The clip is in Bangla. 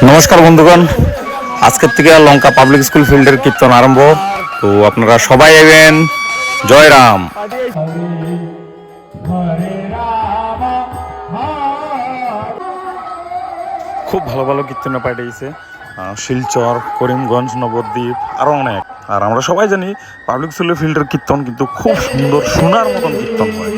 নমস্কার বন্ধুগণ, আজকের থেকে লঙ্কা পাবলিক স্কুল ফিল্ডের কীর্তন আরম্ভ। তো আপনারা সবাই এবেন। জয় রাম। খুব ভালো ভালো কীর্তনে পাঠিয়েছে শিলচর, করিমগঞ্জ, নবদ্বীপ, আরও অনেক। আর আমরা সবাই জানি পাবলিক স্কুল ফিল্ডের কীর্তন কিন্তু খুব সুন্দর, শোনার মতন কীর্তন হয়।